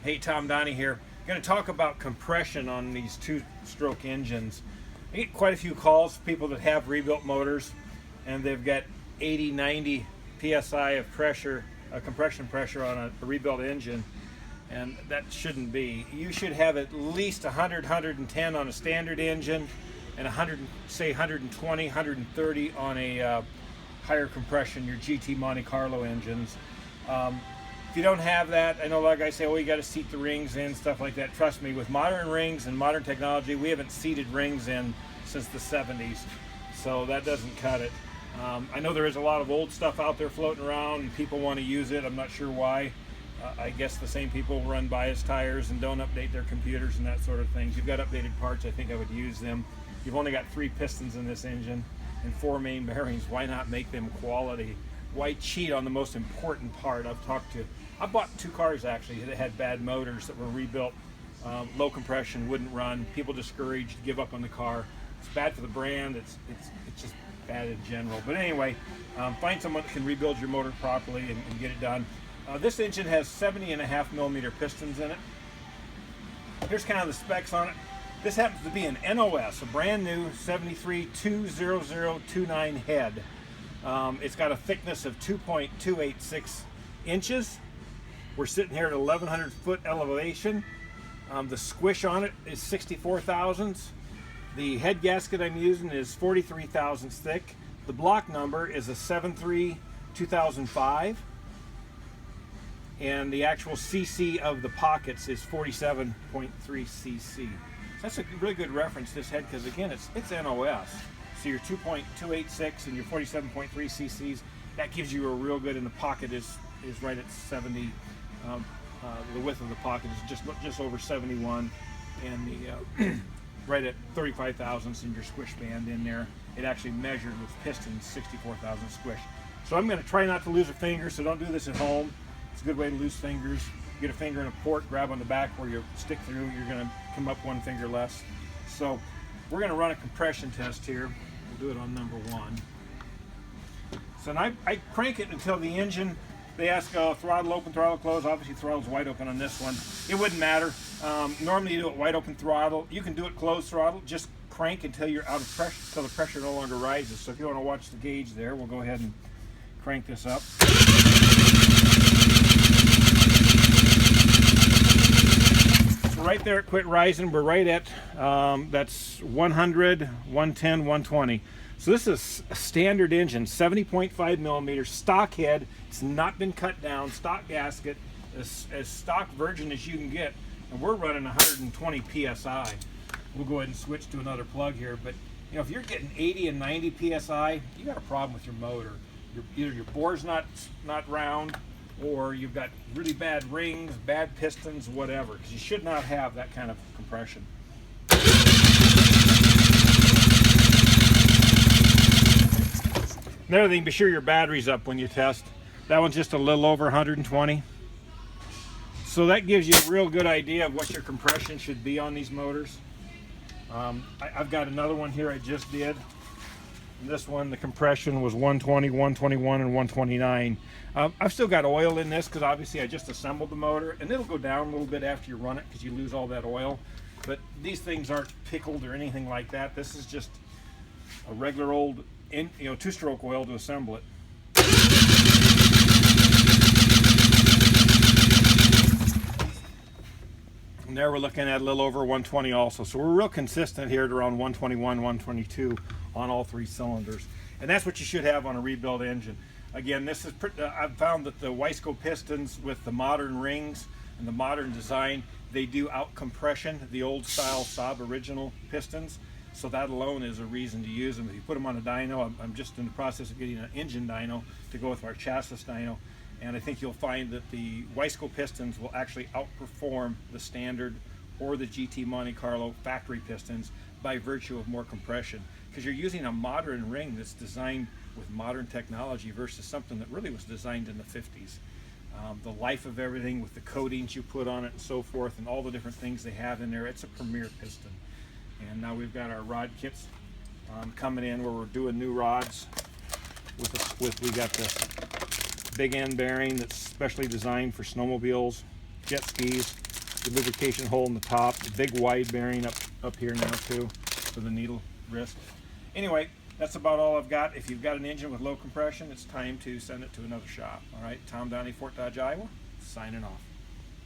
Hey, Tom Donnie here. Going to talk about compression on these two-stroke engines. I get quite a few calls, people that have rebuilt motors, and they've got 80, 90 psi of pressure, compression pressure on a rebuilt engine, and that shouldn't be. You should have at least 100, 110 on a standard engine, and 100, say 120, 130 on a higher compression, your GT Monte Carlo engines. If you don't have that, I know a lot of guys say, oh, you got to seat the rings in, stuff like that. Trust me, with modern rings and modern technology, we haven't seated rings in since the 70s, so that doesn't cut it. I know there is a lot of old stuff out there floating around and people want to use it. I'm not sure why. I guess the same people run bias tires and don't update their computers and that sort of thing. If you've got updated parts, I think I would use them. You've only got 3 pistons in this engine and 4 main bearings. Why not make them quality? Why cheat on the most important part? I bought 2 cars actually that had bad motors that were rebuilt, low compression, wouldn't run. People discouraged, give up on the car. It's bad for the brand. It's just bad in general. But anyway, find someone that can rebuild your motor properly and get it done. This engine has 70.5 millimeter pistons in it. Here's kind of the specs on it. This happens to be an NOS, a brand new 73-20029 head. It's got a thickness of 2.286 inches. We're sitting here at 1,100 foot elevation. The squish on it is 64 thousandths. The head gasket I'm using is 43 thousandths thick. The block number is a 73-2005. And the actual cc of the pockets is 47.3 cc. So that's a really good reference, this head, because again, it's NOS. So your 2.286 and your 47.3 cc's, that gives you a real good, and the pocket is right at 70. The width of the pocket is just over 71, and the right at 35 thousandths in your squish band in there. It actually measured with pistons 64 thousandths squish. So I'm going to try not to lose a finger, so don't do this at home. It's a good way to lose fingers. Get a finger in a port, grab on the back where you stick through, you're going to come up 1 finger less. So we're going to run a compression test here. We'll do it on number 1. So I crank it until the engine, they ask throttle open, throttle close. Obviously throttle's wide open on this one. It wouldn't matter. Normally you do it wide open throttle. You can do it closed throttle. Just crank until you're out of pressure, until the pressure no longer rises. So if you want to watch the gauge there, we'll go ahead and crank this up. So right there it quit rising. We're right at, that's 100, 110, 120. So this is a standard engine, 70.5 millimeters, stock head. It's not been cut down, stock gasket, as stock virgin as you can get. And we're running 120 psi. We'll go ahead and switch to another plug here. But you know, if you're getting 80 and 90 psi, you got a problem with your motor. Either your bore's not round, or you've got really bad rings, bad pistons, whatever, because you should not have that kind of compression. Another thing, be sure your battery's up when you test. That one's just a little over 120. So that gives you a real good idea of what your compression should be on these motors. I've got another one here I just did. And this one, the compression was 120, 121, and 129. I've still got oil in this because obviously I just assembled the motor, and it'll go down a little bit after you run it because you lose all that oil. But these things aren't pickled or anything like that. This is just a regular old, two-stroke oil to assemble it. And there we're looking at a little over 120 also. So we're real consistent here at around 121, 122 on all 3 cylinders. And that's what you should have on a rebuilt engine. Again, this is I've found that the Wiseco pistons with the modern rings and the modern design, they do out compression the old style Saab original pistons. So that alone is a reason to use them. If you put them on a dyno, I'm just in the process of getting an engine dyno to go with our chassis dyno. And I think you'll find that the Wiseco pistons will actually outperform the standard or the GT Monte Carlo factory pistons by virtue of more compression. Because you're using a modern ring that's designed with modern technology versus something that really was designed in the 50s. The life of everything with the coatings you put on it and so forth and all the different things they have in there, it's a premier piston. And now we've got our rod kits coming in where we're doing new rods. We got this big end bearing that's specially designed for snowmobiles, jet skis, the lubrication hole in the top, the big wide bearing up here now too for the needle wrist. Anyway, that's about all I've got. If you've got an engine with low compression, it's time to send it to another shop. All right, Tom Downey, Fort Dodge, Iowa, signing off.